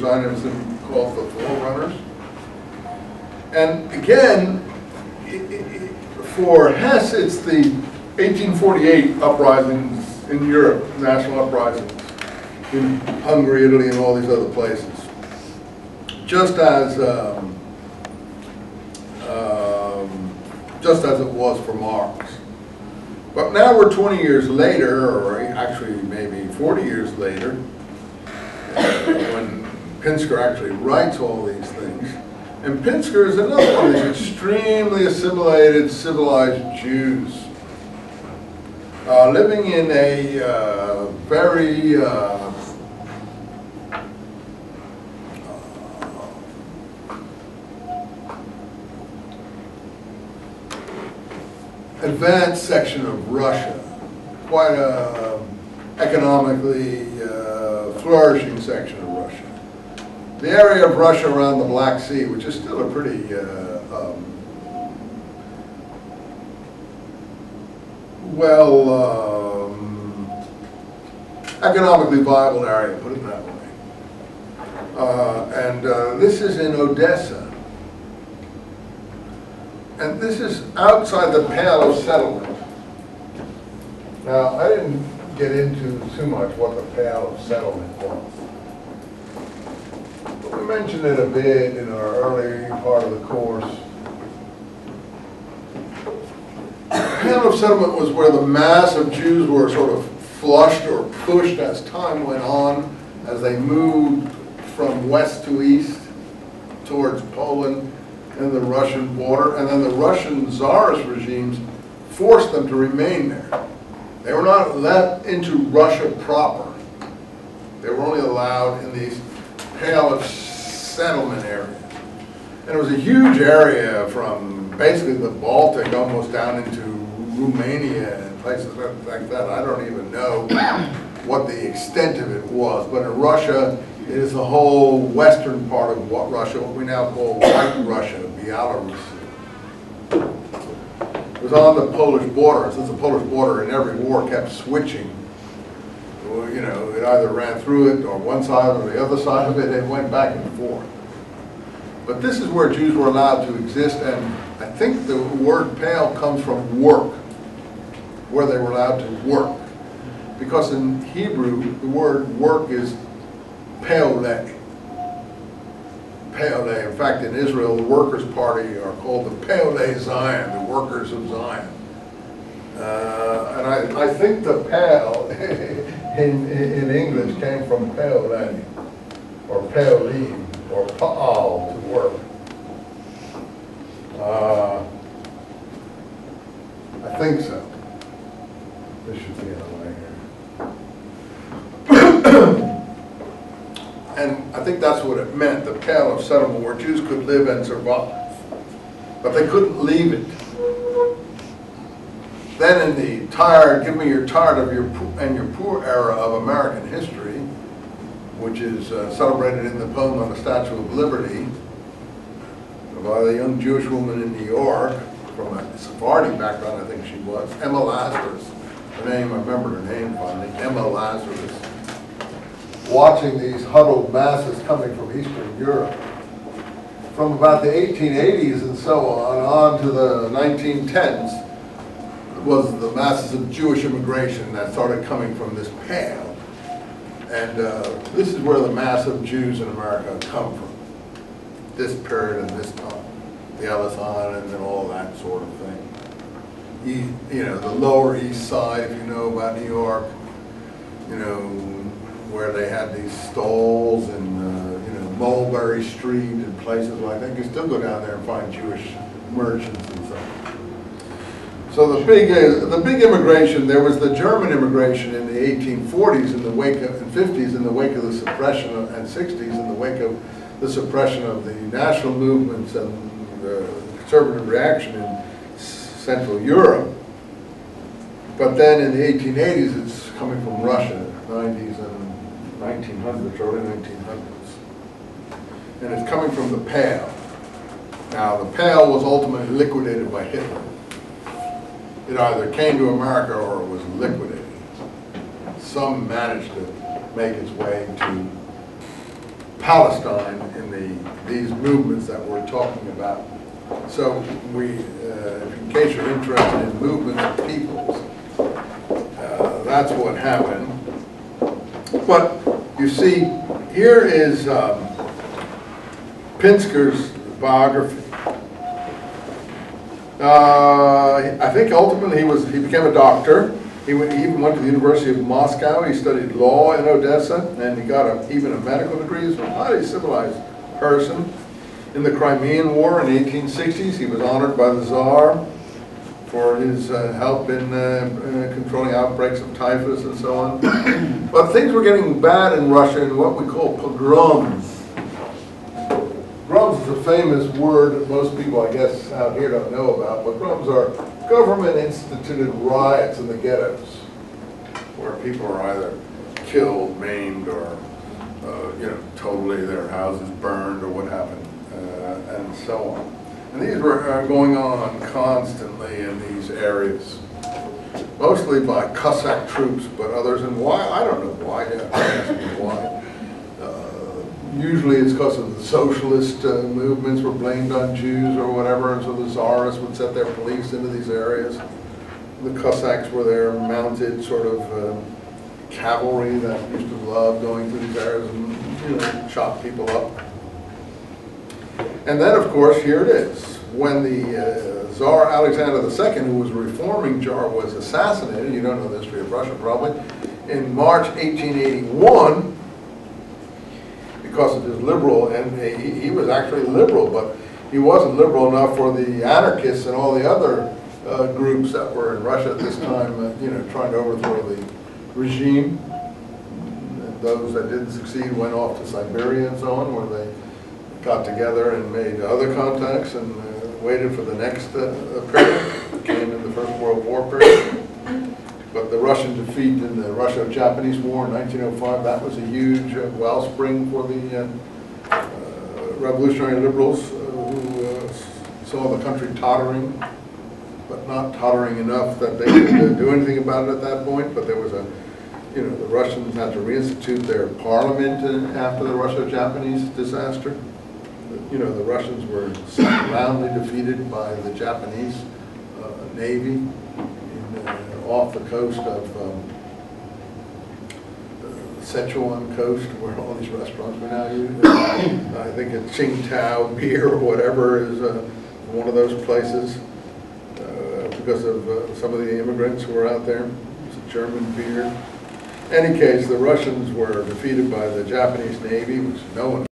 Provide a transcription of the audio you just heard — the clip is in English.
Zionism calls the forerunners. And again, for Hess, it's the 1848 uprisings in Europe, national uprisings in Hungary, Italy, and all these other places. Just as it was for Marx. But now we're 20 years later, or actually maybe 40 years later, when Pinsker actually writes all these things. And Pinsker is another one of these extremely assimilated, civilized Jews, living in a very advanced section of Russia, quite a economically flourishing section of Russia. The area of Russia around the Black Sea, which is still a pretty economically viable area, put it that way. This is in Odessa. And this is outside the Pale of Settlement. Now, I didn't get into too much what the Pale of Settlement was. But we mentioned it a bit in our early part of the course. The Pale of Settlement was where the mass of Jews were sort of flushed or pushed as time went on, as they moved from west to east towards Poland and the Russian border, and then the Russian Tsarist regimes forced them to remain there. They were not let into Russia proper. They were only allowed in these Pale of Settlement areas. And it was a huge area from basically the Baltic almost down into Romania and places like that. I don't even know what the extent of it was, but in Russia, it is the whole western part of what Russia, what we now call White Russia, Belarus. It was on the Polish border, since the Polish border in every war kept switching. You know, it either ran through it or one side or the other side of it, it went back and forth. But this is where Jews were allowed to exist, and I think the word Pale comes from work, where they were allowed to work. Because in Hebrew, the word work is Peoleh. Peoleh. In fact, in Israel, the Workers' Party are called the Peoleh Zion, the Workers of Zion. And I think the Pale in English came from Peoleh, or Peolim, or Pa'al, to work. I think so. This should be in the way here. And I think that's what it meant, the Pale of Settlement, where Jews could live and survive. But they couldn't leave it. Then in the tired, give me your tired of your poor era of American history, which is celebrated in the poem on the Statue of Liberty by the young Jewish woman in New York, from a Sephardi background, I think she was, Emma Lazarus. Her name, I remember her name finally, Emma Lazarus. Watching these huddled masses coming from Eastern Europe. From about the 1880s and so on to the 1910s, was the masses of Jewish immigration that started coming from this Pale. And this is where the mass of Jews in America come from. This period and this time. The Ellis Island and all that sort of thing. You know, the Lower East Side, if you know about New York, you know, where they had these stalls and, you know, Mulberry Street and places like that. You can still go down there and find Jewish merchants and stuff. So the big immigration, there was the German immigration in the 1840s in the wake of, and 50s in the wake of the suppression of, and 60s in the wake of the suppression of the national movements and the conservative reaction in Central Europe. But then in the 1880s, it's coming from Russia, 90s and 1900s, early 1900s. And it's coming from the Pale. Now, the Pale was ultimately liquidated by Hitler. It either came to America or it was liquidated. Some managed to make its way to Palestine in these movements that we're talking about. So in case you're interested in movements of peoples, that's what happened. But you see, here is Pinsker's biography. I think ultimately he became a doctor. He even went to the University of Moscow. He studied law in Odessa, and he got even a medical degree. He's a highly civilized person. In the Crimean War in the 1860s, he was honored by the Tsar for his help in controlling outbreaks of typhus and so on. But things were getting bad in Russia in what we call pogroms. Pogroms is a famous word that most people, I guess, out here don't know about. Pogroms are government-instituted riots in the ghettos, where people are either killed, maimed, or totally their houses burned or what happened, and so on. And these were going on constantly in these areas, mostly by Cossack troops, but others. And why? I don't know why. Why? Usually it's because of the socialist movements were blamed on Jews or whatever, and so the Tsarists would set their police into these areas. The Cossacks were their mounted sort of cavalry that used to love going through these areas and chop people up. And then, of course, here it is. When the Tsar Alexander II, who was a reforming Tsar, was assassinated, you don't know the history of Russia probably, in March 1881, because of his liberal, and he was actually liberal, but he wasn't liberal enough for the anarchists and all the other groups that were in Russia at this time, trying to overthrow the regime. And those that didn't succeed went off to Siberia and so on, where they got together and made other contacts and waited for the next period, came in the First World War period. But the Russian defeat in the Russo-Japanese War in 1905, that was a huge wellspring for the revolutionary liberals who saw the country tottering, but not tottering enough that they could do anything about it at that point. But there was the Russians had to reinstitute their parliament after the Russo-Japanese disaster. The Russians were roundly defeated by the Japanese Navy off the coast of Sichuan coast, where all these restaurants are now used. I think it's Tsingtao beer or whatever is one of those places because of some of the immigrants who were out there. It's a German beer. In any case, the Russians were defeated by the Japanese Navy, which no one